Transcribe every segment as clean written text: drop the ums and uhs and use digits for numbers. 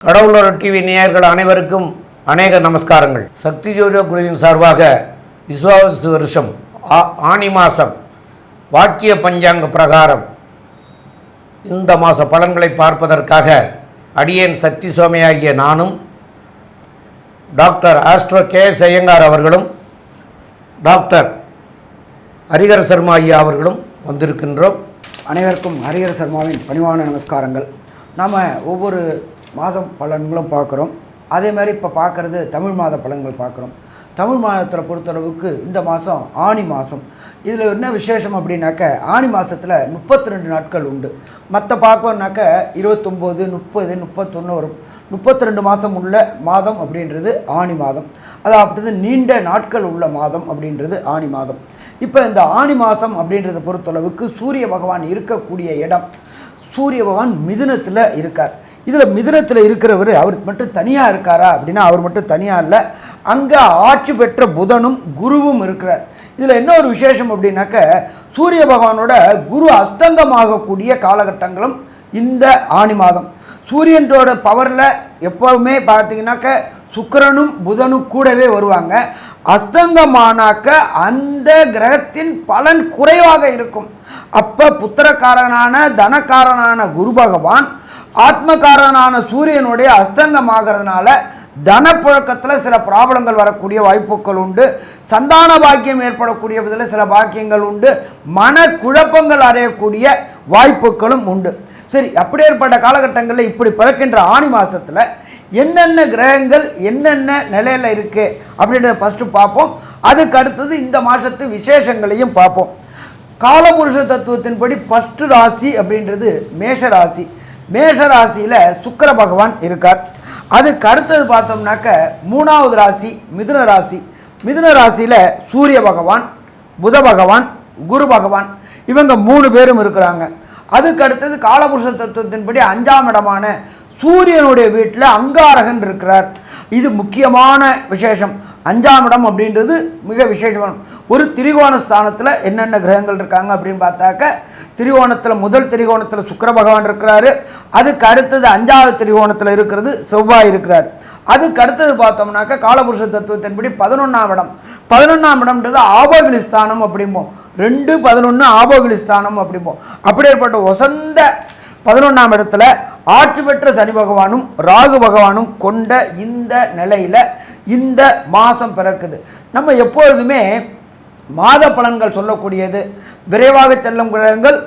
கடவுளோட டிவி நேயர்கள் அனைவருக்கும் அநேக நமஸ்காரங்கள். சக்தி ஜோதிட குழுவின் சார்பாக விசுவாவசு வருஷம் ஆனி மாதம் வாக்கிய பஞ்சாங்க பிரகாரம் இந்த மாத பலன்களை பார்ப்பதற்காக அடியேன் சக்தி சோமையாகிய நானும் டாக்டர் ஆஸ்ட்ரோ கே.எஸ். ஐயங்கார் அவர்களும் டாக்டர் ஹரிஹர சர்மா ஐயா அவர்களும் வந்திருக்கின்றோம். அனைவருக்கும் ஹரிஹர சர்மாவின் பணிவான நமஸ்காரங்கள். நாம் ஒவ்வொரு மாதம் பலன்களும் பார்க்குறோம். அதே மாதிரி இப்போ பார்க்குறது தமிழ் மாத பலன்கள் பார்க்குறோம். தமிழ் மாதத்தில் பொறுத்தளவுக்கு இந்த மாதம் ஆனி மாதம். இதில் என்ன விசேஷம் அப்படின்னாக்க, ஆனி மாதத்தில் 32 நாட்கள் உண்டு. மற்ற பார்க்கணுன்னாக்க 29, 30, 31 வரும். 32 மாதம் உள்ள மாதம் அப்படின்றது ஆனி மாதம். அதாவது நீண்ட நாட்கள் உள்ள மாதம் அப்படின்றது ஆனி மாதம். இப்போ இந்த ஆனி மாதம் அப்படின்றத பொறுத்தளவுக்கு சூரிய பகவான் இருக்கக்கூடிய இடம், சூரிய பகவான் மிதுனத்தில் இருக்கார். இதில் மிதுனத்தில் இருக்கிறவர் அவர் மட்டும் தனியாக இருக்காரா அப்படின்னா அவர் மட்டும் தனியாக இல்லை, அங்கே ஆட்சி பெற்ற புதனும் குருவும் இருக்கிறார். இதில் என்ன ஒரு விசேஷம் அப்படின்னாக்க, சூரிய பகவானோட குரு அஸ்தங்கமாகக்கூடிய காலகட்டங்களும் இந்த ஆனி மாதம். சூரியனோட பவரில் எப்போவுமே பார்த்தீங்கன்னாக்க சுக்கிரனும் புதனும் கூடவே வருவாங்க. அஸ்தங்கமானாக்க அந்த கிரகத்தின் பலன் குறைவாக இருக்கும். அப்போ புத்திரக்காரனான தனக்காரனான குரு பகவான் ஆத்மகாரனான சூரியனுடைய அஸ்தங்கமாகிறதுனால தனப்புழக்கத்தில் சில ப்ராப்ளங்கள் வரக்கூடிய வாய்ப்புகள் உண்டு. சந்தான பாக்கியம் ஏற்படக்கூடிய விதத்தில் சில பாக்கியங்கள் உண்டு. மன குழப்பங்கள் அடையக்கூடிய வாய்ப்புகளும் உண்டு. சரி, அப்படி ஏற்பட்ட காலகட்டங்களில் இப்படி பிறக்கின்ற ஆனி மாதத்தில் என்னென்ன கிரகங்கள் என்னென்ன நிலையில் இருக்குது அப்படின்றத ஃபஸ்ட்டு பார்ப்போம். அதுக்கு அடுத்தது இந்த மாதத்து விசேஷங்களையும் பார்ப்போம். காலபுருஷ தத்துவத்தின்படி ஃபஸ்ட்டு ராசி அப்படின்றது மேஷ ராசி. மேஷ ராசியில் சுக்கிர பகவான் இருக்கார். அதுக்கு அடுத்தது பார்த்தோம்னாக்க மூணாவது ராசி மிதுன ராசி. மிதுன ராசியில் சூரிய பகவான், புத பகவான், குரு பகவான் இவங்க 3 பேரும் இருக்கிறாங்க. அதுக்கு அடுத்தது காலபுருஷ தத்துவத்தின்படி 5ஆம் இடமான சூரியனுடைய வீட்டில் அங்காரகன் இருக்கிறார். இது முக்கியமான விசேஷம். 5ஆம் இடம் அப்படின்றது மிக விசேஷமான ஒரு திரிகோண ஸ்தானத்தில் என்னென்ன கிரகங்கள் இருக்காங்க அப்படின்னு பார்த்தாக்க, திரிகோணத்தில் முதல் திரிகோணத்தில் சுக்கிர பகவான் இருக்கிறாரு. அதுக்கு அடுத்தது 5ஆவது திரிகோணத்தில் இருக்கிறது செவ்வாய் இருக்கிறார். அதுக்கு அடுத்தது பார்த்தோம்னாக்க காலபுருஷ தத்துவத்தின்படி 11ஆம் இடம். 11ஆம் இடம்ன்றது ஆபோகிலி ஸ்தானம் அப்படிம்போம். 2, 11 ஆபோகிலி ஸ்தானம் அப்படிம்போம். அப்படியேற்பட்ட வசந்த 11ஆம் இடத்துல ஆட்சி பெற்ற சனி பகவானும் ராகு பகவானும் கொண்ட இந்த நிலையில் இந்த மாதம் பிறக்குது. நம்ம எப்பொழுதுமே மாத பலன்கள் சொல்லக்கூடியது விரைவாக செல்லும் கிரகங்கள்,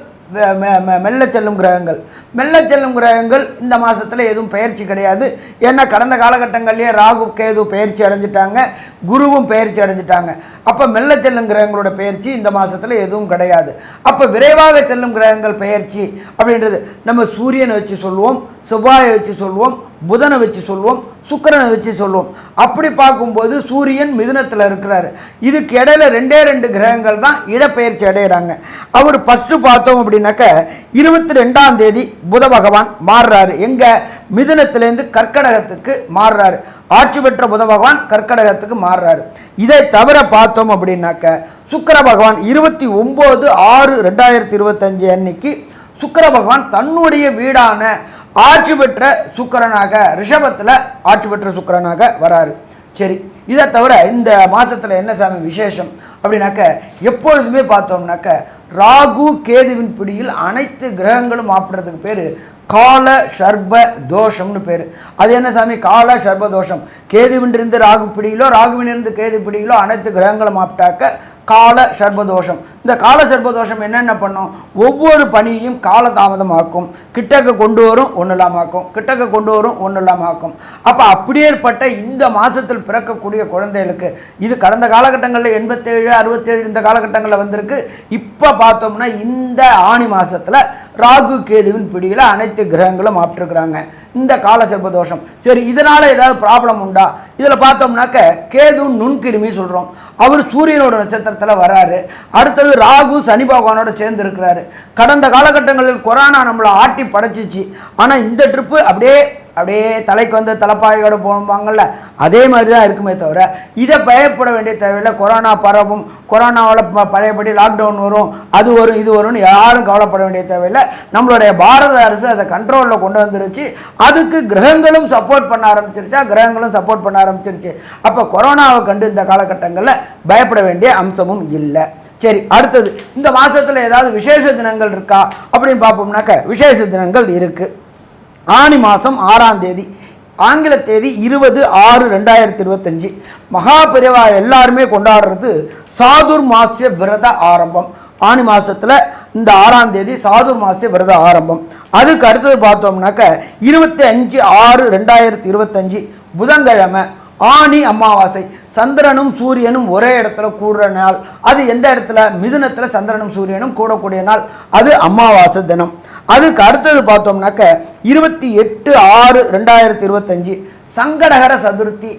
மெல்ல செல்லும் கிரகங்கள். மெல்ல செல்லும் கிரகங்கள் இந்த மாதத்தில் எதுவும் பயிற்சி கிடையாது. ஏன்னா கடந்த காலகட்டங்கள்லேயே ராகு கேது பயிற்சி அடைஞ்சிட்டாங்க, குருவும் பயிற்சி அடைஞ்சிட்டாங்க. அப்போ மெல்ல செல்லும் கிரகங்களோட பயிற்சி இந்த மாதத்தில் எதுவும் கிடையாது. அப்போ விரைவாக செல்லும் கிரகங்கள் பயிற்சி அப்படின்றது நம்ம சூரியனை வச்சு சொல்லுவோம், செவ்வாயை வச்சு சொல்லுவோம், புதனை வச்சு சொல்லுவோம், சுக்கிரனை வச்சு சொல்லுவோம். அப்படி பார்க்கும்போது சூரியன் மிதுனத்தில் இருக்கிறாரு. இதுக்கு இடையில 2 கிரகங்கள் தான் இடப்பெயர்ச்சி அடைகிறாங்க. அவர் ஃபஸ்ட்டு பார்த்தோம் அப்படின்னாக்க 22ஆம் தேதி புத பகவான் மாறுறாரு. எங்கே? மிதுனத்திலேருந்து கர்க்கடகத்துக்கு மாறுறாரு. ஆட்சி பெற்ற புத பகவான் கர்க்கடகத்துக்கு மாறுறாரு. இதை தவிர பார்த்தோம் அப்படின்னாக்க சுக்கிர பகவான் 29/6/2025 அன்னைக்கு சுக்கிர பகவான் தன்னுடைய வீடான ஆட்சி பெற்ற சுக்கிரனாக ரிஷபத்தில் ஆட்சி பெற்ற சுக்கிரனாக வராரு. சரி, இதை தவிர இந்த மாதத்தில் என்ன சாமி விசேஷம் அப்படின்னாக்க, எப்பொழுதுமே பார்த்தோம்னாக்க ராகு கேதுவின் பிடியில் அனைத்து கிரகங்களும் ஆப்பிடுறதுக்கு பேர் கால சர்ப தோஷம்னு பேர். அது என்ன சாமி? கால சர்ப தோஷம். கேதுவினிருந்து ராகு பிடியிலோ ராகுவினிருந்து கேது பிடியிலோ அனைத்து கிரகங்களும் ஆப்பிட்டாக்க கால சர்பதோஷம். இந்த கால சர்பதோஷம் என்னென்ன பண்ணும்? ஒவ்வொரு பணியையும் காலதாமதமாக்கும், கிட்டக்க கொண்டு வரும் ஒன்றும் இல்லாமாக்கும், கிட்டக்க கொண்டு வரும் ஒன்றும் இல்லாமாக்கும். அப்போ அப்படியேற்பட்ட இந்த மாதத்தில் பிறக்கக்கூடிய குழந்தைகளுக்கு இது கடந்த காலகட்டங்களில் 87, 67 இந்த காலகட்டங்களில் வந்திருக்கு. இப்போ பார்த்தோம்னா இந்த ஆனி மாதத்தில் ராகு கேதுவின் பிடியில் அனைத்து கிரகங்களும் ஆப்பிட்டுருக்குறாங்க இந்த கால சர்பதோஷம். சரி, இதனால் ஏதாவது ப்ராப்ளம் உண்டா? இதில் பார்த்தோம்னாக்க கேது நுண்கிருமி சொல்கிறோம். அவர் சூரியனோட நட்சத்திரத்தில் வராரு. அடுத்தது ராகு சனி பகவானோட சேர்ந்து இருக்கிறாரு. கடந்த காலகட்டங்களில் கொரோனா நம்மளை ஆட்டி படைச்சிச்சு. ஆனால் இந்த ட்ரிப்பு அப்படியே அப்படியே தலைக்கு வந்து தலைப்பாயோடு போவாங்கள்ல, அதே மாதிரி தான் இருக்குமே தவிர இதை பயப்பட வேண்டிய தேவையில்லை. கொரோனா பரவும், கொரோனாவில் பழையபடி லாக்டவுன் வரும், அது வரும், இது வரும்னு யாரும் கவலைப்பட வேண்டிய தேவையில்லை. நம்மளுடைய பாரத அரசு அதை கண்ட்ரோலில் கொண்டு வந்துருச்சு. அதுக்கு கிரகங்களும் சப்போர்ட் பண்ண ஆரம்பிச்சிருச்சு. அப்போ கொரோனாவை கண்டு இந்த காலகட்டங்களில் பயப்பட வேண்டிய அம்சமும் இல்லை. சரி, அடுத்தது இந்த மாதத்தில் ஏதாவது விசேஷ தினங்கள் இருக்கா அப்படின்னு பார்ப்போம்னாக்க விசேஷ தினங்கள் இருக்குது. ஆனி மாதம் 6ஆம் தேதி, ஆங்கில தேதி 20/6/2025, மகாபெரிவா எல்லாருமே கொண்டாடுறது சாதுர்மாசிய விரத ஆரம்பம். ஆனி மாதத்தில் இந்த 6ஆம் தேதி சாதுர்மாசிய விரத ஆரம்பம். அதுக்கு அடுத்தது பார்த்தோம்னாக்க 25/6/2025 புதன்கிழமை ஆனி அமாவாசை. சந்திரனும் சூரியனும் ஒரே இடத்துல கூடுற நாள். அது எந்த இடத்துல? மிதுனத்தில் சந்திரனும் சூரியனும் கூடக்கூடிய நாள், அது அமாவாசை தினம். அதுக்கு அடுத்தது பார்த்தோம்னாக்க 28/6/2025 சங்கடகர சதுர்த்தி.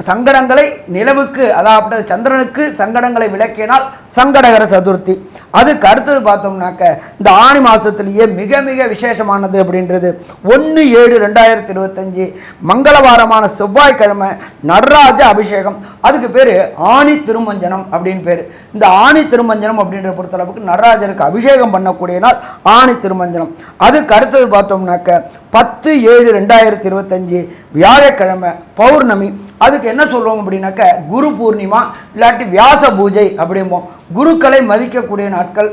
சங்கடங்களை நிலவுக்கு, அதாவது சந்திரனுக்கு சங்கடங்களை விளக்கினால் சங்கடகர சதுர்த்தி. அதுக்கு அடுத்தது பார்த்தோம்னாக்க இந்த ஆணி மாதத்துலேயே மிக மிக விசேஷமானது அப்படின்றது 1/7/2025 மங்களவாரமான செவ்வாய்க்கிழமை நடராஜ அபிஷேகம். அதுக்கு பேர் ஆணி திருமஞ்சனம் அப்படின்னு பேர். இந்த ஆணி திருமஞ்சனம் அப்படின்ற பொறுத்தளவுக்கு நடராஜருக்கு அபிஷேகம் பண்ணக்கூடிய நாள் ஆணி திருமஞ்சனம். அதுக்கு அடுத்தது பார்த்தோம்னாக்க 10/7/2025 வியாழக்கிழமை பௌர்ணமி. அதுக்கு என்ன சொல்லுவோம் அப்படின்னாக்க குரு பூர்ணிமா இல்லாட்டி வியாச பூஜை அப்படிம்போம். குருக்களை மதிக்கக்கூடிய நாட்கள்,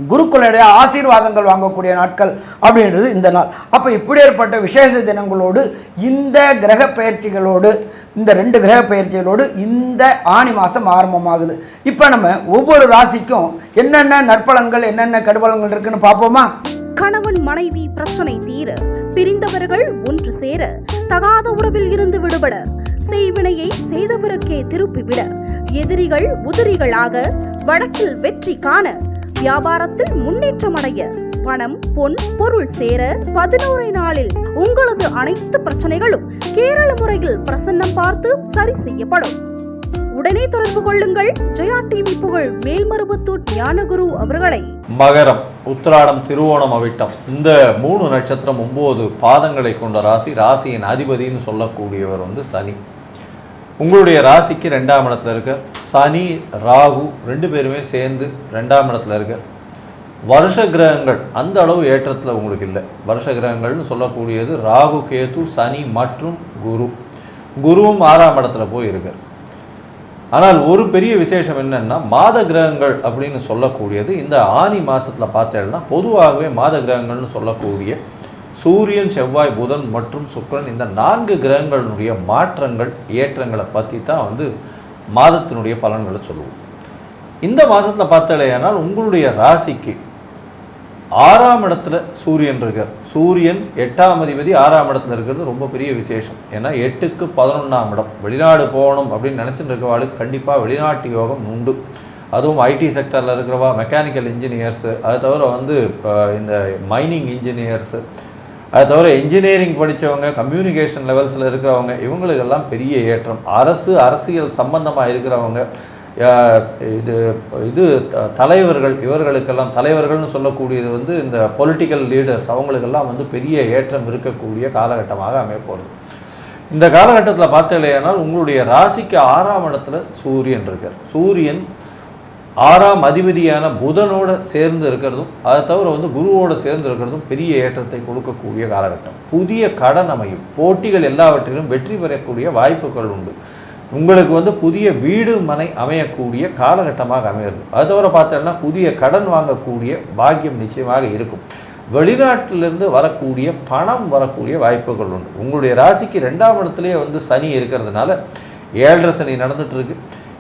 குருக்களுடைய ஆசீர்வாதங்கள் வாங்கக்கூடிய நாட்கள் அப்படின்றது இந்த நாள். அப்போ இப்படி ஏற்பட்ட விசேஷ தினங்களோடு இந்த கிரக பயிற்சிகளோடு, இந்த 2 கிரக பயிற்சிகளோடு இந்த ஆணி மாதம் ஆரம்பமாகுது. இப்போ நம்ம ஒவ்வொரு ராசிக்கும் என்னென்ன நற்பலன்கள் என்னென்ன கடுபலன்கள் இருக்குன்னு பார்ப்போமா? கணவன் மனைவி பிரச்சனை தீர, பிரிந்தவர்கள் ஒன்று சேர, தகாத உறவில் இருந்து விடுபட, செய்வினையை செய்தவருக்கே திருப்பிவிட, எதிரிகள் உதிரிகளாக, வழக்கில் வெற்றி காண, வியாபாரத்தில் முன்னேற்றம் அடைய, பணம் பொன் பொருள் சேர 11 நாளில் உங்களது அனைத்து பிரச்சனைகளும் கேரள முறையில் பிரசன்னம் பார்த்து சரி செய்யப்படும். உடனே தொடர்பு கொள்ளுங்கள் ஜெயா டிவி புகழ் மேல்மருவத்தூர் ஞானகுரு அவர்களை. மகரம், உத்திராடம், திருவோணம், அவிட்டம், இந்த 3 நட்சத்திரம் 9 பாதங்களை கொண்ட ராசி. ராசியின் அதிபதினு சொல்லக்கூடியவர் சனி. உங்களுடைய ராசிக்கு 2ஆம் இடத்துல இருக்க சனி ராகு 2 பேருமே சேர்ந்து 2ஆம் இடத்துல இருக்க. வருஷ கிரகங்கள் அந்த அளவு ஏற்றத்தில் உங்களுக்கு இல்லை. வருஷ கிரகங்கள்னு சொல்லக்கூடியது ராகு, கேது, சனி மற்றும் குரு. குருவும் 6ஆம் இடத்துல போய் இருக்கார். ஆனால் ஒரு பெரிய விசேஷம் என்னன்னா, மாத கிரகங்கள் அப்படின்னு சொல்லக்கூடியது இந்த ஆனி மாதத்தில் பார்த்தேன்னா பொதுவாகவே மாத கிரகங்கள்னு சொல்லக்கூடிய சூரியன், செவ்வாய், புதன் மற்றும் சுக்கிரன், இந்த 4 கிரகங்களுடைய மாற்றங்கள் ஏற்றங்களை பற்றி தான் மாதத்தினுடைய பலன்களை சொல்லுவோம். இந்த மாதத்தில் பார்த்தேனால் உங்களுடைய ராசிக்கு 6ஆம் இடத்துல சூரியன் இருக்கார். சூரியன் 8ஆம் அதிபதி 6ஆம் இடத்துல இருக்கிறது ரொம்ப பெரிய விசேஷம். ஏன்னா 8க்கு 11ஆம் இடம். வெளிநாடு போகணும் அப்படின்னு நினச்சிட்டு இருக்கிறவாளுக்கு கண்டிப்பாக வெளிநாட்டு யோகம் உண்டு. அதுவும் ஐடி செக்டரில் இருக்கிறவா, மெக்கானிக்கல் இன்ஜினியர்ஸு, அது தவிர இந்த மைனிங் இன்ஜினியர்ஸு, அது தவிர இன்ஜினியரிங் படித்தவங்க, கம்யூனிகேஷன் லெவல்ஸில் இருக்கிறவங்க, இவங்களுக்கெல்லாம் பெரிய ஏற்றம். அரசியல் சம்பந்தமாக இருக்கிறவங்க, இது தலைவர்கள், இவர்களுக்கெல்லாம் தலைவர்கள்னு சொல்லக்கூடியது இந்த பொலிட்டிக்கல் லீடர்ஸ், அவங்களுக்கெல்லாம் பெரிய ஏற்றம் இருக்கக்கூடிய காலகட்டமாக அமையப்போகிறது. இந்த காலகட்டத்தில் பார்த்தீங்கன்னா உங்களுடைய ராசிக்கு 6ஆம் இடத்துல சூரியன் இருக்கார். சூரியன் 6ஆம் அதிபதியான புதனோடு சேர்ந்து இருக்கிறதும், அதை தவிர குருவோடு சேர்ந்து இருக்கிறதும் பெரிய ஏற்றத்தை கொடுக்கக்கூடிய காலகட்டம். புதிய கடன் அமையும். போட்டிகள் எல்லாவற்றிலும் வெற்றி பெறக்கூடிய வாய்ப்புகள் உண்டு. உங்களுக்கு புதிய வீடு மனை அமையக்கூடிய காலகட்டமாக அமையிறது. அது தவிர பார்த்தோன்னா புதிய கடன் வாங்கக்கூடிய பாக்கியம் நிச்சயமாக இருக்கும். வெளிநாட்டிலிருந்து வரக்கூடிய பணம் வரக்கூடிய வாய்ப்புகள் உண்டு. உங்களுடைய ராசிக்கு 2ஆம் இடத்துலேயே சனி இருக்கிறதுனால 7.5 சனி நடந்துகிட்ருக்கு.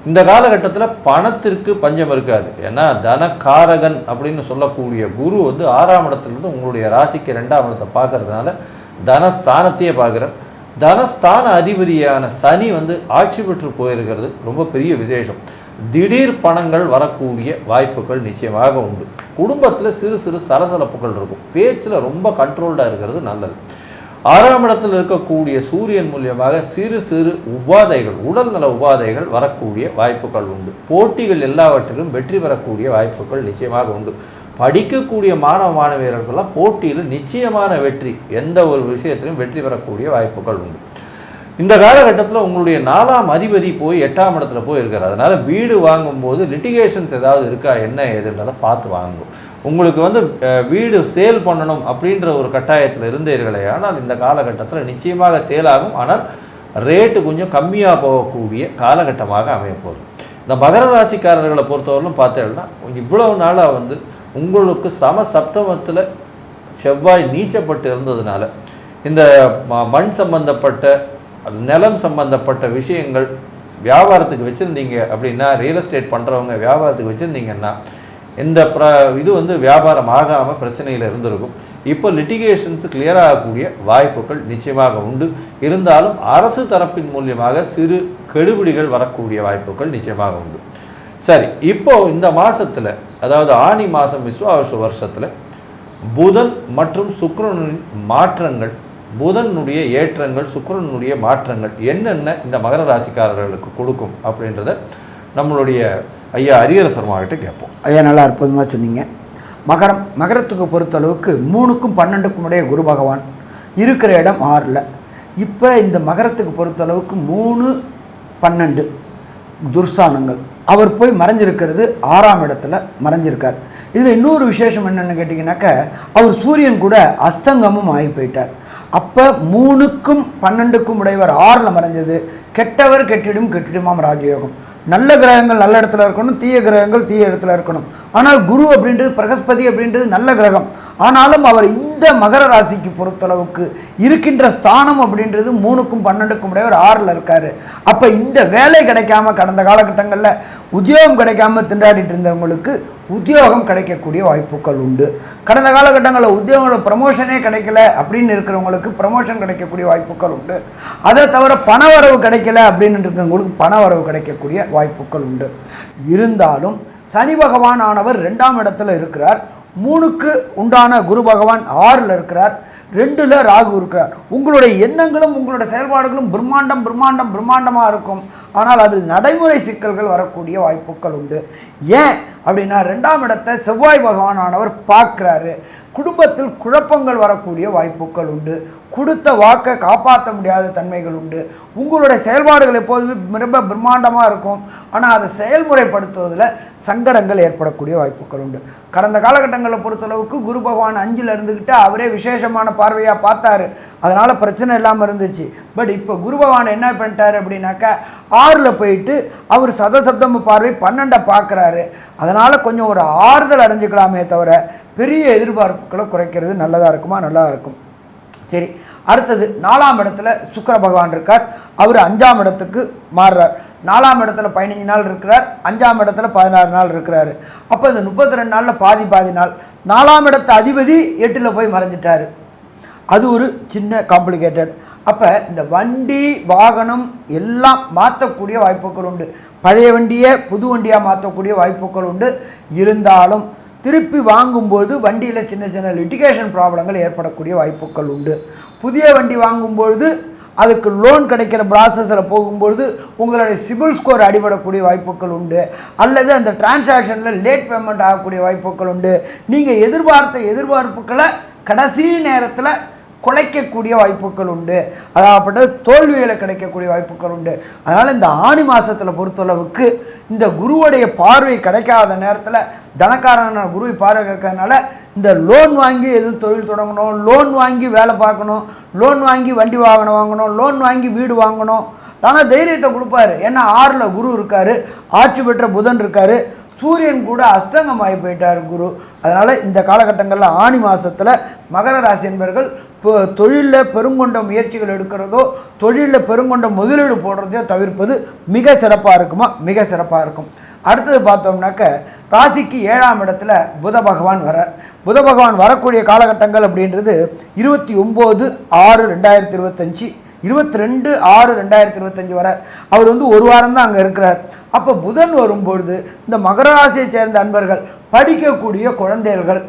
இந்த காலகட்டத்தில் பணத்திற்கு பஞ்சம் இருக்காது. ஏன்னா தனக்காரகன் அப்படின்னு சொல்லக்கூடிய குரு 6ஆம் இடத்துலேருந்து உங்களுடைய ராசிக்கு 2ஆம் இடத்தை பார்க்கறதுனால தனஸ்தானத்தையே பார்க்குறார். தனஸ்தான அதிபதியான சனி ஆட்சி பெற்று போயிருக்கிறது ரொம்ப பெரிய விசேஷம். திடீர் பணங்கள் வரக்கூடிய வாய்ப்புகள் நிச்சயமாக உண்டு. குடும்பத்தில் சிறு சிறு சலசலப்புகள் இருக்கும். பேச்சில் ரொம்ப கண்ட்ரோல்டாக இருக்கிறது நல்லது. 6ஆம் இடத்தில் இருக்கக்கூடிய சூரியன் மூலியமாக சிறு சிறு உபாதைகள், உடல்நல உபாதைகள் வரக்கூடிய வாய்ப்புகள் உண்டு. போட்டிகள் எல்லாவற்றிலும் வெற்றி பெறக்கூடிய வாய்ப்புகள் நிச்சயமாக உண்டு. படிக்கக்கூடிய மாணவ மாணவியர்கள்லாம் போட்டியில் நிச்சயமான வெற்றி, எந்த ஒரு விஷயத்திலும் வெற்றி பெறக்கூடிய வாய்ப்புகள் உண்டு. இந்த காலகட்டத்தில் உங்களுடைய 4ஆம் அதிபதி போய் 8ஆம் இடத்துல போய் இருக்கார். அதனால் வீடு வாங்கும்போது லிட்டிகேஷன்ஸ் ஏதாவது இருக்கா என்ன ஏதுன்றதை பார்த்து வாங்கும். உங்களுக்கு வீடு சேல் பண்ணணும் அப்படின்ற ஒரு கட்டாயத்தில் இருந்தீர்களே, ஆனால் இந்த காலகட்டத்தில் நிச்சயமாக சேல் ஆகும். ஆனால் ரேட்டு கொஞ்சம் கம்மியாக போகக்கூடிய காலகட்டமாக அமையப்போகுது. இந்த மகர ராசிக்காரர்களை பொறுத்தவரையிலும் பார்த்தீங்கன்னா இவ்வளவு நாளாக உங்களுக்கு சப்தமத்தில் செவ்வாய் நீச்சப்பட்டு இருந்ததுனால இந்த மண் சம்பந்தப்பட்ட நிலம் சம்பந்தப்பட்ட விஷயங்கள் வியாபாரத்துக்கு வச்சுருந்தீங்க அப்படின்னா, ரியல் எஸ்டேட் பண்ணுறவங்க வியாபாரத்துக்கு வச்சுருந்தீங்கன்னா இந்த இது வியாபாரம் ஆகாமல் பிரச்சனையில் இருந்திருக்கும். இப்போ லிட்டிகேஷன்ஸ் கிளியர் ஆகக்கூடிய வாய்ப்புகள் நிச்சயமாக உண்டு. இருந்தாலும் அரசு தரப்பின் மூலியமாக சிறு கெடுபிடிகள் வரக்கூடிய வாய்ப்புகள் நிச்சயமாக உண்டு. சரி, இப்போ இந்த மாதத்தில், அதாவது ஆனி மாதம் விஸ்வாவசு வருஷத்தில் புதன் மற்றும் சுக்கிரனின் மாற்றங்கள், புதனுடைய ஏற்றங்கள், சுக்கிரனுடைய மாற்றங்கள் என்னென்ன இந்த மகர ராசிக்காரர்களுக்கு கொடுக்கும் அப்படின்றத நம்மளுடைய ஐயா ஹரிஹர சர்மாகிட்ட கேட்போம். ஐயா, நல்லா அற்புதமாக சொன்னீங்க. மகரத்துக்கு பொறுத்தளவுக்கு 3க்கும் 12க்கும் உடைய குரு பகவான் இருக்கிற இடம் 6ல். இப்போ இந்த மகரத்துக்கு பொறுத்தளவுக்கு 3, 12 துர்ஸ்தானங்கள். அவர் போய் மறைஞ்சிருக்கிறது 6ஆம் இடத்துல மறைஞ்சிருக்கார். இதில் இன்னொரு விசேஷம் என்னென்னு கேட்டிங்கனாக்கா, அவர் சூரியன் கூட அஸ்தங்கமும் ஆகி போயிட்டார். அப்போ 3க்கும் 12க்கும் உடையவர் 6ல் மறைஞ்சது கெட்டவர் கெட்டிடுமாம் ராஜயோகம். நல்ல கிரகங்கள் நல்ல இடத்துல இருக்கணும், தீய கிரகங்கள் தீய இடத்துல இருக்கணும். ஆனால் குரு அப்படின்றது, பிரகஸ்பதி அப்படின்றது நல்ல கிரகம். ஆனாலும் அவர் இந்த மகர ராசிக்கு பொறுத்தளவுக்கு இருக்கின்ற ஸ்தானம் அப்படின்றது 3க்கும் 12க்கும் உடையவர் 6ல் இருக்கார். அப்போ இந்த வேலை கிடைக்காம, கடந்த காலகட்டங்களில் உத்தியோகம் கிடைக்காம திண்டாடிட்டு இருந்தவங்களுக்கு உத்தியோகம் கிடைக்கக்கூடிய வாய்ப்புகள் உண்டு. கடந்த காலகட்டங்களில் உத்தியோகங்களோட ப்ரமோஷனே கிடைக்கல அப்படின்னு இருக்கிறவங்களுக்கு ப்ரமோஷன் கிடைக்கக்கூடிய வாய்ப்புகள் உண்டு. அதை தவிர பணவரவு கிடைக்கல அப்படின்னு இருக்கிறவங்களுக்கு பணவரவு கிடைக்கக்கூடிய வாய்ப்புகள் உண்டு. இருந்தாலும் சனி பகவான் ஆனவர் 2ஆம் இடத்துல இருக்கிறார். 3க்கு உண்டான குரு பகவான் 6ல் இருக்கிறார். 2ல் ராகு இருக்கிறார். உங்களுடைய எண்ணங்களும் உங்களுடைய செயல்பாடுகளும் பிரம்மாண்டமாக இருக்கும். ஆனால் அதில் நடைமுறை சிக்கல்கள் வரக்கூடிய வாய்ப்புகள் உண்டு. ஏன் அப்படின்னா, 2ஆம் இடத்தை செவ்வாய் பகவானானவர் பார்க்குறாரு. குடும்பத்தில் குழப்பங்கள் வரக்கூடிய வாய்ப்புகள் உண்டு. கொடுத்த வாக்கை காப்பாற்ற முடியாத தன்மைகள் உண்டு. உங்களுடைய செயல்பாடுகள் எப்போதுமே ரொம்ப பிரம்மாண்டமாக இருக்கும். ஆனால் அதை செயல்முறைப்படுத்துவதில் சங்கடங்கள் ஏற்படக்கூடிய வாய்ப்புகள் உண்டு. கடந்த காலகட்டங்களில் பொறுத்தளவுக்கு குரு பகவான் 5ல் இருந்துக்கிட்டு அவரே விசேஷமான பார்வையாக பார்த்தாரு. அதனால் பிரச்சனை இல்லாமல் இருந்துச்சு. பட் இப்போ குரு பகவான் என்ன பண்ணிட்டார் அப்படின்னாக்கா, 6ல் போயிட்டு அவர் சதசப்தம பார்வை 12 பார்க்குறாரு. அதனால் கொஞ்சம் ஒரு ஆறுதல் அடைஞ்சிக்கலாமே தவிர பெரிய எதிர்பார்ப்புகளை குறைக்கிறது நல்லதாக இருக்குமா? நல்லா இருக்கும். சரி, அடுத்தது 4ஆம் இடத்துல சுக்கிர பகவான் இருக்கார். அவர் 5ஆம் இடத்துக்கு மாறுறார். 4ஆம் இடத்துல 15 நாள் இருக்கிறார், 5ஆம் இடத்துல 16 நாள் இருக்கிறாரு. அப்போ இந்த 32 நாளில் பாதி நாள் 4ஆம் இடத்து அதிபதி 8ல் போய் மறைஞ்சிட்டார். அது ஒரு சின்ன காம்ப்ளிகேட்டட். அப்போ இந்த வண்டி வாகனம் எல்லாம் மாற்றக்கூடிய வாய்ப்புகள் உண்டு. பழைய வண்டியை புது வண்டியாக மாற்றக்கூடிய வாய்ப்புகள் உண்டு. இருந்தாலும் திருப்பி வாங்கும்போது வண்டியில் சின்ன லிட்டிகேஷன் ப்ராப்ளங்கள் ஏற்படக்கூடிய வாய்ப்புகள் உண்டு. புதிய வண்டி வாங்கும்பொழுது அதுக்கு லோன் கிடைக்கிற ப்ராசஸில் போகும்பொழுது உங்களுடைய சிபில் ஸ்கோர் அடிபடக்கூடிய வாய்ப்புகள் உண்டு. அல்லது அந்த டிரான்சாக்ஷனில் லேட் பேமெண்ட் ஆகக்கூடிய வாய்ப்புகள் உண்டு. நீங்கள் எதிர்பார்த்த எதிர்பார்ப்புகளை கடைசி நேரத்தில் குலைக்கக்கூடிய வாய்ப்புகள் உண்டு. அதாவது தோல்விகளை கிடைக்கக்கூடிய வாய்ப்புகள் உண்டு. அதனால் இந்த ஆனி மாதத்தில் பொறுத்தளவுக்கு இந்த குருவுடைய பார்வை கிடைக்காத நேரத்தில், தனக்காரன குருவை பார்வை கிடைக்காதனால இந்த லோன் வாங்கி எதுவும் தொழில் தொடங்கணும், லோன் வாங்கி வேலை பார்க்கணும், லோன் வாங்கி வண்டி வாகனம் வாங்கணும், லோன் வாங்கி வீடு வாங்கணும். ஆனால் தைரியத்தை கொடுப்பாரு. ஏன்னா 6ல் குரு இருக்கார், ஆட்சி பெற்ற புதன் இருக்கார், சூரியன் கூட அஸ்தங்கமாகி போயிட்டார் குரு. அதனால் இந்த காலகட்டங்களில் ஆனி மாதத்தில் மகர ராசி என்பவர்கள் தொழிலில் பெருங்கொண்ட முயற்சிகள் எடுக்கிறதோ, தொழிலில் பெருங்கொண்ட முதலீடு போடுறதையோ தவிர்ப்பது மிக சிறப்பாக இருக்குமா? மிக சிறப்பாக இருக்கும். அடுத்தது பார்த்தோம்னாக்க, ராசிக்கு 7ஆம் இடத்துல புத பகவான் வரார். புத பகவான் வரக்கூடிய காலகட்டங்கள் அப்படின்றது 29/6/2025, 22/6/2025 வர. அவர் ஒரு வாரம் தான் அங்கே இருக்கிறார். அப்போ புதன் வரும்பொழுது இந்த மகர ராசியை சேர்ந்த அன்பர்கள் படிக்கக்கூடிய குழந்தைகள்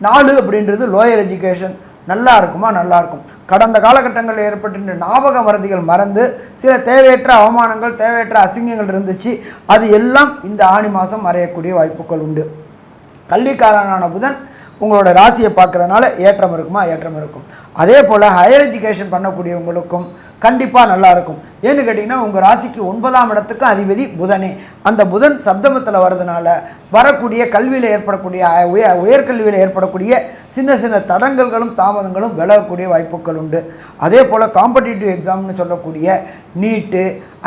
4 அப்படின்றது லோயர் எஜுகேஷன் நல்லா இருக்குமா? நல்லா இருக்கும். கடந்த காலகட்டங்களில் ஏற்பட்ட ஞாபக மறதிகள் மறந்து சில தேவையற்ற அவமானங்கள், தேவையற்ற அசிங்கங்கள் இருந்துச்சு. அது எல்லாம் இந்த ஆனி மாதம் மறையக்கூடிய வாய்ப்புகள் உண்டு. கல்விக்காரனான புதன் உங்களோட ராசியை பார்க்குறதுனால ஏற்றம் இருக்குமா? ஏற்றம் இருக்கும். அதே போல் ஹையர் எஜுகேஷன் பண்ணக்கூடியவங்களுக்கும் கண்டிப்பாக நல்லாயிருக்கும். ஏன்னு கேட்டிங்கன்னா உங்கள் ராசிக்கு 9ஆம் இடத்துக்கும் அதிபதி புதனே. அந்த புதன் சப்தமத்தில் வர்றதுனால வரக்கூடிய கல்வியில் ஏற்படக்கூடிய உயர்கல்வியில் ஏற்படக்கூடிய சின்ன சின்ன தடங்கல்களும் தாமதங்களும் விலகக்கூடிய வாய்ப்புகள் உண்டு. அதே போல் காம்படிட்டிவ் எக்ஸாம்னு சொல்லக்கூடிய நீட்டு,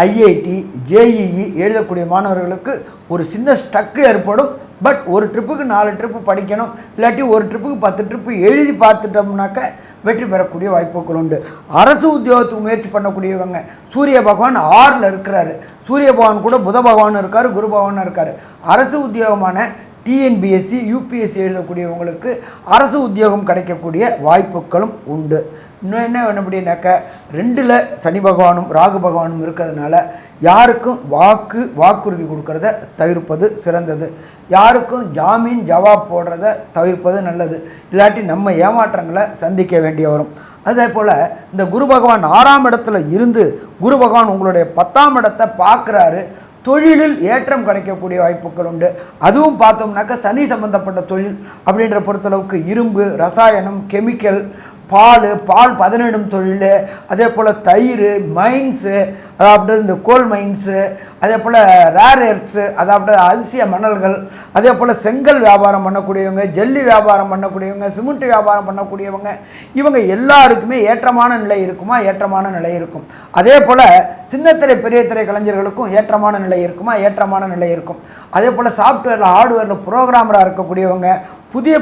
ஐஐடி, ஜேஇஇ எழுதக்கூடிய மாணவர்களுக்கு ஒரு சின்ன ஸ்ட்ரக்கு ஏற்படும். பட் ஒரு ட்ரிப்புக்கு 4 ட்ரிப்பு படிக்கணும், இல்லாட்டி ஒரு ட்ரிப்புக்கு 10 ட்ரிப்பு எழுதி பார்த்துட்டோம்னாக்க வெற்றி பெறக்கூடிய வாய்ப்புகள் உண்டு. அரசு உத்தியோகத்துக்கு முயற்சி பண்ணக்கூடியவங்க, சூரிய பகவான் 6ல் இருக்கிறாரு. சூரிய பகவான் கூட புத பகவான் இருக்கார், குரு பகவான் இருக்கார். அரசு உத்தியோகமான டிஎன்பிஎஸ்சி, யூபிஎஸ்சி எழுதக்கூடியவங்களுக்கு அரசு உத்தியோகம் கிடைக்கக்கூடிய வாய்ப்புகளும் உண்டு. இன்னும் என்ன வேணும் அப்படின்னாக்க 2ல் சனி பகவானும் ராகு பகவானும் இருக்கிறதுனால யாருக்கும் வாக்குறுதி கொடுக்கறத தவிர்ப்பது சிறந்தது. யாருக்கும் ஜாமீன் ஜவாப் போடுறத தவிர்ப்பது நல்லது. இல்லாட்டி நம்ம ஏமாற்றங்களை சந்திக்க வேண்டிய வரும். அதே போல் இந்த குரு பகவான் 6ஆம் இடத்துல இருந்து குரு பகவான் உங்களுடைய 10ஆம் இடத்தை பார்க்குறாரு. தொழிலில் ஏற்றம் கிடைக்கக்கூடிய வாய்ப்புகள் உண்டு. அதுவும் பார்த்தோம்னாக்க சனி சம்பந்தப்பட்ட தொழில் அப்படின்ற பொறுத்தளவுக்கு இரும்பு, ரசாயனம், கெமிக்கல், பால் 17 தொழில், அதே போல் தயிர், மைன்ஸு, அதாவது இந்த கோல் மைன்ஸு, அதே போல் ரேர் எர்த்ஸு, அதாவது அதிசய மணல்கள், அதே போல் செங்கல் வியாபாரம் பண்ணக்கூடியவங்க, ஜல்லி வியாபாரம் பண்ணக்கூடியவங்க, சிமெண்ட் வியாபாரம் பண்ணக்கூடியவங்க, இவங்க எல்லாருக்குமே ஏற்றமான நிலை இருக்குமா? ஏற்றமான நிலை இருக்கும். அதே போல் சின்னத்திரை பெரிய திரை கலைஞர்களுக்கும் ஏற்றமான நிலை இருக்குமா? ஏற்றமான நிலை இருக்கும். அதே போல் சாஃப்ட்வேரில் ஹார்ட்வேரில் ப்ரோக்ராமராக இருக்கக்கூடியவங்க, புதிய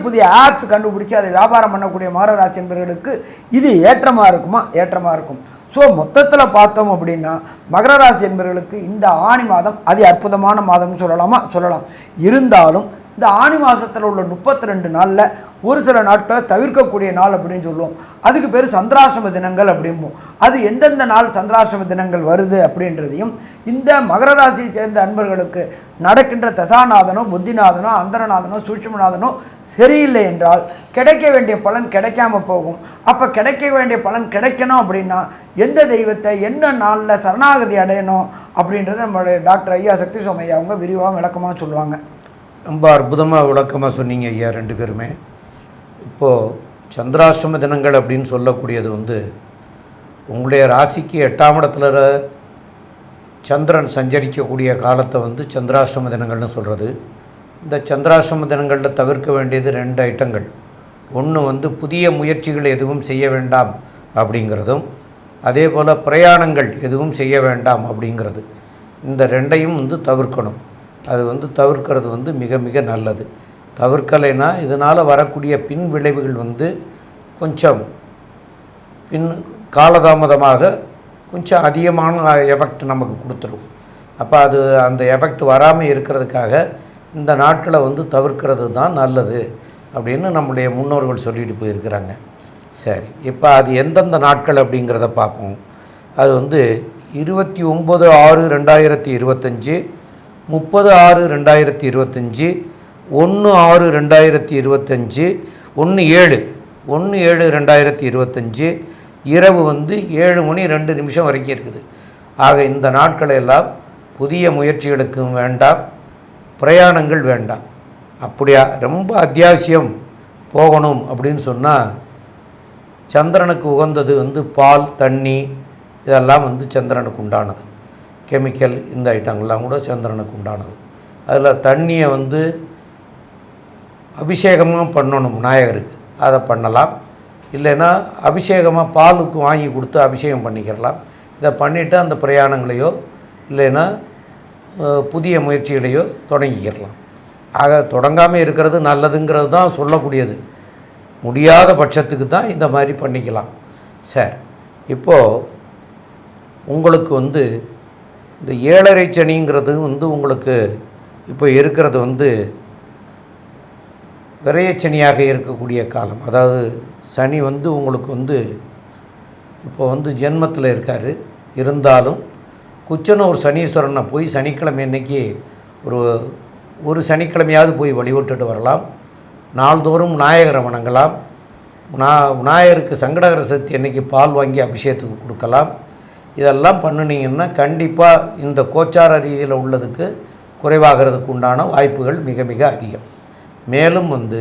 ஆப்ஸ் கண்டுபிடிச்சி அதை வியாபாரம் பண்ணக்கூடிய மகர ராசி என்பவர்களுக்கு இது ஏற்றமாக இருக்குமா? ஏற்றமாக இருக்கும். ஸோ மொத்தத்தில் பார்த்தோம் அப்படின்னா மகர ராசி என்பவர்களுக்கு இந்த ஆணி மாதம் அதி அற்புதமான மாதம்னு சொல்லலாமா? சொல்லலாம். இருந்தாலும் இந்த ஆணி மாதத்தில் உள்ள 32 நாளில் ஒரு சில நாட்களை தவிர்க்கக்கூடிய நாள் அப்படின்னு சொல்லுவோம். அதுக்கு பேர் சந்திராஷ்டம தினங்கள் அப்படிம்போம். அது எந்தெந்த நாள் சந்திராஷ்டம தினங்கள் வருது அப்படின்றதையும் இந்த மகர ராசியை சேர்ந்த அன்பர்களுக்கு நடக்கின்ற தசாநாதனோ, புத்திநாதனோ, அந்தரநாதனோ, சூட்சுமநாதனோ சரியில்லை என்றால் கிடைக்க வேண்டிய பலன் கிடைக்காம போகும். அப்போ கிடைக்க வேண்டிய பலன் கிடைக்கணும் அப்படின்னா எந்த தெய்வத்தை என்ன நாளில் சரணாகதி அடையணும் அப்படின்றத நம்மளுடைய டாக்டர் ஐயா சக்தி சோமையா அவங்க விரிவாக விளக்கமாக சொல்லுவாங்க. ரொம்ப அற்புதமாக விளக்கமாக சொன்னீங்க ஐயா 2 பேருமே. இப்போது சந்திராஷ்டம தினங்கள் அப்படின்னு சொல்லக்கூடியது உங்களுடைய ராசிக்கு 8ஆம் இடத்துல சந்திரன் சஞ்சரிக்கக்கூடிய காலத்தை சந்திராஷ்டம தினங்கள்னு சொல்கிறது. இந்த சந்திராஷ்டம தினங்களில் தவிர்க்க வேண்டியது 2 ஐட்டங்கள். ஒன்று புதிய முயற்சிகள் எதுவும் செய்ய வேண்டாம் அப்படிங்கிறதும், அதே போல் பிரயாணங்கள் எதுவும் செய்ய வேண்டாம் அப்படிங்கிறது. இந்த 2ஐயும் தவிர்க்கணும். அது தவிர்க்கிறது மிக மிக நல்லது. தவிர்க்கலைன்னா இதனால் வரக்கூடிய பின் விளைவுகள் கொஞ்சம் காலதாமதமாக கொஞ்சம் அதிகமான எஃபெக்ட் நமக்கு கொடுத்துரும். அப்போ அந்த எஃபெக்ட் வராமல் இருக்கிறதுக்காக இந்த நாட்களை தவிர்க்கிறது தான் நல்லது அப்படின்னு நம்முடைய முன்னோர்கள் சொல்லிட்டு போயிருக்கிறாங்க. சரி, இப்போ அது எந்தெந்த நாட்கள் அப்படிங்கிறத பார்ப்போம். அது 29/6/2025, 30/6/2025, 1/6/2025, 1/7/2025 இரவு 7:02 வரைக்கும் இருக்குது. ஆக இந்த நாட்களை எல்லாம் புதிய முயற்சிகளுக்கும் வேண்டாம், பிரயாணங்கள் வேண்டாம். அப்படியா ரொம்ப அத்தியாவசியம் போகணும் அப்படின்னு சொன்னால் சந்திரனுக்கு உகந்தது பால், தண்ணி, இதெல்லாம் சந்திரனுக்கு உண்டானது. கெமிக்கல் இந்த ஐட்டங்கள்லாம் கூட சந்திரனுக்கு உண்டானது. அதில் தண்ணியை அபிஷேகமாக பண்ணணும் விநாயகருக்கு, அதை பண்ணலாம். இல்லைன்னா அபிஷேகமாக பாலுக்கு வாங்கி கொடுத்து அபிஷேகம் பண்ணிக்கிறலாம். இதை பண்ணிவிட்டு அந்த பிரயாணங்களையோ இல்லைன்னா புதிய முயற்சிகளையோ தொடங்கிக்கிறலாம். ஆக தொடங்காமல் இருக்கிறது நல்லதுங்கிறது தான் சொல்லக்கூடியது. முடியாத பட்சத்துக்கு தான் இந்த மாதிரி பண்ணிக்கலாம். சரி, இப்போது உங்களுக்கு இந்த 7.5 சனிங்கிறது உங்களுக்கு இப்போ இருக்கிறது விரயச்சனியாக இருக்கக்கூடிய காலம். அதாவது சனி உங்களுக்கு இப்போ ஜென்மத்தில் இருக்கார். இருந்தாலும் குச்சனூர் சனீஸ்வரனை போய் சனிக்கிழமை அன்னைக்கு ஒரு சனிக்கிழமையாவது போய் வழிபட்டுட்டு வரலாம். நாள்தோறும் விநாயகரை வணங்கலாம். விநாயகருக்கு சங்கடகர சதுர்த்தி அன்னைக்கு பால் வாங்கி அபிஷேகத்துக்கு கொடுக்கலாம். இதெல்லாம் பண்ணினீங்கன்னா கண்டிப்பாக இந்த கோச்சார ரீதியில் உள்ளதுக்கு குறைவாகிறதுக்கு உண்டான வாய்ப்புகள் மிக மிக அதிகம். மேலும் வந்து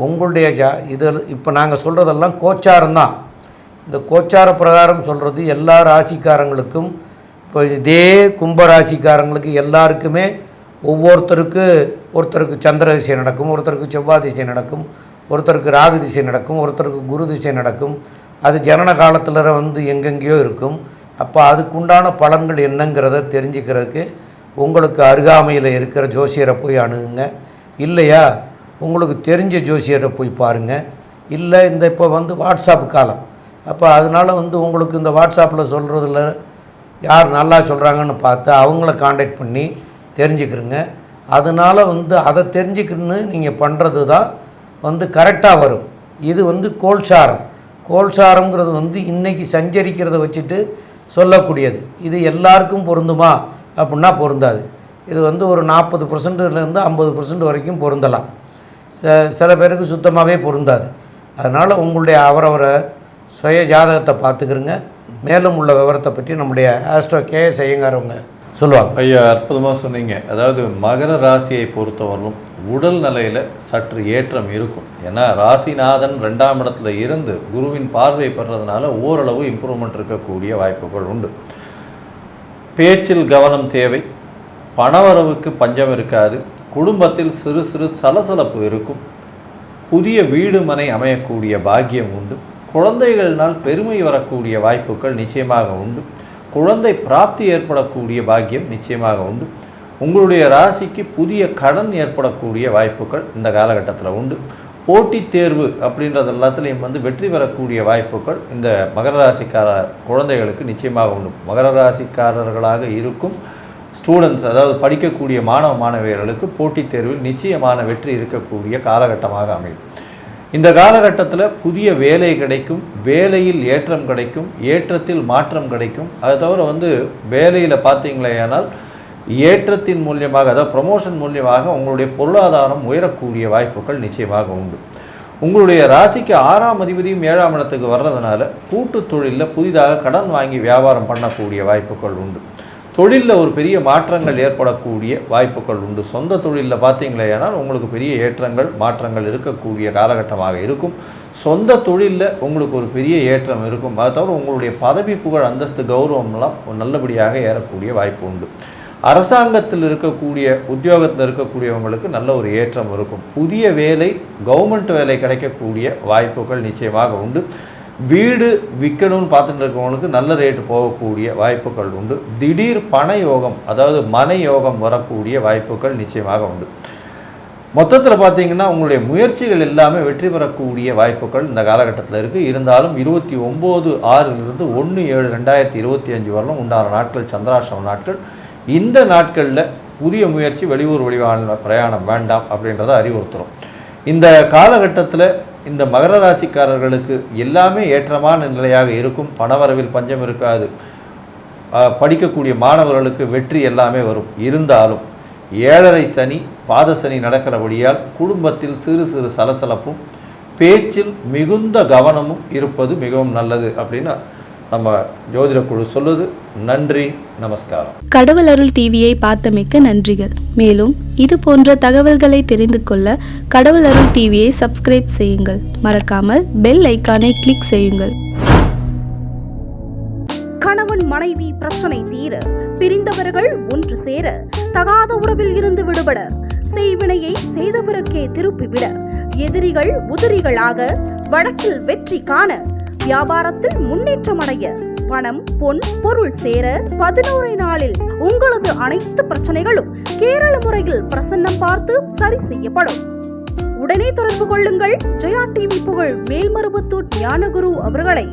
உங்களுடைய இதில் இப்போ நாங்கள் சொல்கிறதெல்லாம் கோச்சாரம்தான். இந்த கோச்சார பிரகாரம் சொல்கிறது எல்லா ராசிக்காரங்களுக்கும், இப்போ இதே கும்ப ராசிக்காரங்களுக்கு எல்லாருக்குமே ஒருத்தருக்கு சந்திர திசை நடக்கும், ஒருத்தருக்கு செவ்வாய் திசை நடக்கும், ஒருத்தருக்கு ராகு திசை நடக்கும், ஒருத்தருக்கு குரு திசை நடக்கும். அது ஜனன காலத்தில் வந்து எங்கெங்கேயோ இருக்கும். அப்போ அதுக்குண்டான பலன்கள் என்னங்கிறத தெரிஞ்சுக்கிறதுக்கு உங்களுக்கு அருகாமையில் இருக்கிற ஜோசியரை போய் அணுகுங்க. இல்லையா உங்களுக்கு தெரிஞ்ச ஜோசியரை போய் பாருங்கள். இல்லை இந்த இப்போ வந்து வாட்ஸ்அப் காலம், அப்போ அதனால் வந்து உங்களுக்கு இந்த வாட்ஸ்அப்பில் சொல்கிறதுல யார் நல்லா சொல்கிறாங்கன்னு பார்த்து அவங்கள காண்டாக்ட் பண்ணி தெரிஞ்சுக்கிறங்க. அதனால் வந்து அதை தெரிஞ்சுக்கணுன்னு நீங்கள் பண்ணுறது தான் வந்து கரெக்டாக வரும். இது வந்து கோல்சாரங்கிறது வந்து இன்றைக்கி சஞ்சரிக்கிறத வச்சுட்டு சொல்லக்கூடியது. இது எல்லாருக்கும் பொருந்துமா அப்படின்னா பொருந்தாது. இது வந்து ஒரு 40%லேருந்து 50% வரைக்கும் பொருந்தலாம். சில பேருக்கு சுத்தமாகவே பொருந்தாது. அதனால் உங்களுடைய அவரவரை சுய ஜாதகத்தை பார்த்துக்கிறங்க. மேலும் உள்ள விவரத்தை பற்றி நம்முடைய ஆஸ்ட்ரோ கேஎஸ் ஐயங்கார் அவங்க சொல்லுவாங்க. ஐயா, அற்புதமாக சொன்னீங்க. அதாவது மகர ராசியை பொறுத்தவரையிலும் உடல் நிலையில் சற்று ஏற்றம் இருக்கும். ஏன்னா ராசிநாதன் 2ஆம் இடத்துல இருந்து குருவின் பார்வை பெறதுனால ஓரளவு இம்ப்ரூவ்மெண்ட் இருக்கக்கூடிய வாய்ப்புகள் உண்டு. பேச்சில் கவனம் தேவை. பணவரவுக்கு பஞ்சம் இருக்காது. குடும்பத்தில் சிறு சிறு சலசலப்பு இருக்கும். புதிய வீடு மனை அமையக்கூடிய பாக்கியம் உண்டு. குழந்தைகள்னால் பெருமை வரக்கூடிய வாய்ப்புகள் நிச்சயமாக உண்டு. குழந்தை பிராப்தி ஏற்படக்கூடிய பாக்கியம் நிச்சயமாக உண்டு. உங்களுடைய ராசிக்கு புதிய கடன் ஏற்படக்கூடிய வாய்ப்புகள் இந்த காலகட்டத்தில் உண்டு. போட்டித் தேர்வு அப்படின்றது எல்லாத்துலேயும் வந்து வெற்றி பெறக்கூடிய வாய்ப்புகள் இந்த மகர ராசிக்கார குழந்தைகளுக்கு நிச்சயமாக உண்டு. மகர ராசிக்காரர்களாக இருக்கும் ஸ்டூடெண்ட்ஸ், அதாவது படிக்கக்கூடிய மாணவ மாணவியர்களுக்கு போட்டித் தேர்வில் நிச்சயமான வெற்றி இருக்கக்கூடிய காலகட்டமாக அமையும். இந்த காலகட்டத்தில் புதிய வேலை கிடைக்கும், வேலையில் ஏற்றம் கிடைக்கும், ஏற்றத்தில் மாற்றம் கிடைக்கும். அது தவிர வந்து வேலையில் பார்த்தீங்களேயானால் ஏற்றத்தின் மூலியமாக, அதாவது ப்ரமோஷன் மூலியமாக உங்களுடைய பொருளாதாரம் உயரக்கூடிய வாய்ப்புகள் நிச்சயமாக உண்டு. உங்களுடைய ராசிக்கு 6ஆம் அதிபதியும் 7ஆம் இடத்துக்கு வர்றதுனால கூட்டு தொழிலில் புதிதாக கடன் வாங்கி வியாபாரம் பண்ணக்கூடிய வாய்ப்புகள் உண்டு. தொழிலில் ஒரு பெரிய மாற்றங்கள் ஏற்படக்கூடிய வாய்ப்புகள் உண்டு. சொந்த தொழிலில் பார்த்தீங்களேனால் உங்களுக்கு பெரிய ஏற்றங்கள் மாற்றங்கள் இருக்கக்கூடிய காலகட்டமாக இருக்கும். சொந்த தொழிலில் உங்களுக்கு ஒரு பெரிய ஏற்றம் இருக்கும். அதை தவிர உங்களுடைய பதவி புகழ் அந்தஸ்து கௌரவம்லாம் நல்லபடியாக ஏறக்கூடிய வாய்ப்பு உண்டு. அரசாங்கத்தில் இருக்கக்கூடிய உத்தியோகத்தில் இருக்கக்கூடியவங்களுக்கு நல்ல ஒரு ஏற்றம் இருக்கும். புதிய வேலை, கவர்மெண்ட் வேலை கிடைக்கக்கூடிய வாய்ப்புகள் நிச்சயமாக உண்டு. வீடு விற்கணும்னு பார்த்துட்டு இருக்கவங்களுக்கு நல்ல ரேட்டு போகக்கூடிய வாய்ப்புகள் உண்டு. திடீர் பண யோகம், அதாவது மனை யோகம் வரக்கூடிய வாய்ப்புகள் நிச்சயமாக உண்டு. மொத்தத்தில் பார்த்தீங்கன்னா உங்களுடைய முயற்சிகள் எல்லாமே வெற்றி பெறக்கூடிய வாய்ப்புகள் இந்த காலகட்டத்தில் இருக்குது. இருந்தாலும் 29/6 1/7/2025 வரலும் உண்டான நாட்கள் சந்திராஷ்டம நாட்கள். இந்த நாட்களில் புதிய முயற்சி, வெளியூர் வெளிவான பிரயாணம் வேண்டாம் அப்படின்றத அறிவுறுத்துகிறோம். இந்த காலகட்டத்தில் இந்த மகர ராசிக்காரர்களுக்கு எல்லாமே ஏற்றமான நிலையாக இருக்கும். பணவரவில் பஞ்சம் இருக்காது. படிக்கக்கூடிய மாணவர்களுக்கு வெற்றி எல்லாமே வரும். இருந்தாலும் 7.5 சனி, பாத சனி நடக்கிறபடியால் குடும்பத்தில் சிறு சிறு சலசலப்பும், பேச்சில் மிகுந்த கவனமும் இருப்பது மிகவும் நல்லது அப்படின்னு நம்ம ஜோதிட குழு சொல்லுது. நன்றி, நமஸ்காரம். கடவுள் அருள் டிவியை பார்த்தமைக்க நன்றிகள். மேலும் இது போன்ற தகவல்களை தெரிந்து கொள்ள கடவுள் அருள் டிவியை சப்ஸ்கிரைப் செய்யுங்கள். மறக்காமல் பெல் ஐக்கானை கிளிக் செய்யுங்கள். கணவன் மனைவி பிரச்சனை தீர, பிரிந்தவர்கள் ஒன்று சேர, தகாத உறவில் இருந்து விடுபட, செய்வினையை செய்தவருக்கே திருப்பிவிட, எதிரிகள் உதிரிகளாக, வழக்கில் வெற்றி காண, வியாபாரத்தில் முன்னேற்றம் அடைய, பணம் பொன் பொருள் சேர 11 நாளில் உங்களது அனைத்து பிரச்சனைகளும் கேரள முறையில் பிரசன்னம் பார்த்து சரி செய்யப்படும். உடனே தொடர்பு கொள்ளுங்கள் ஜெயா டிவி புகழ் மேல்மருவத்தூர் ஞானகுரு அவர்களை.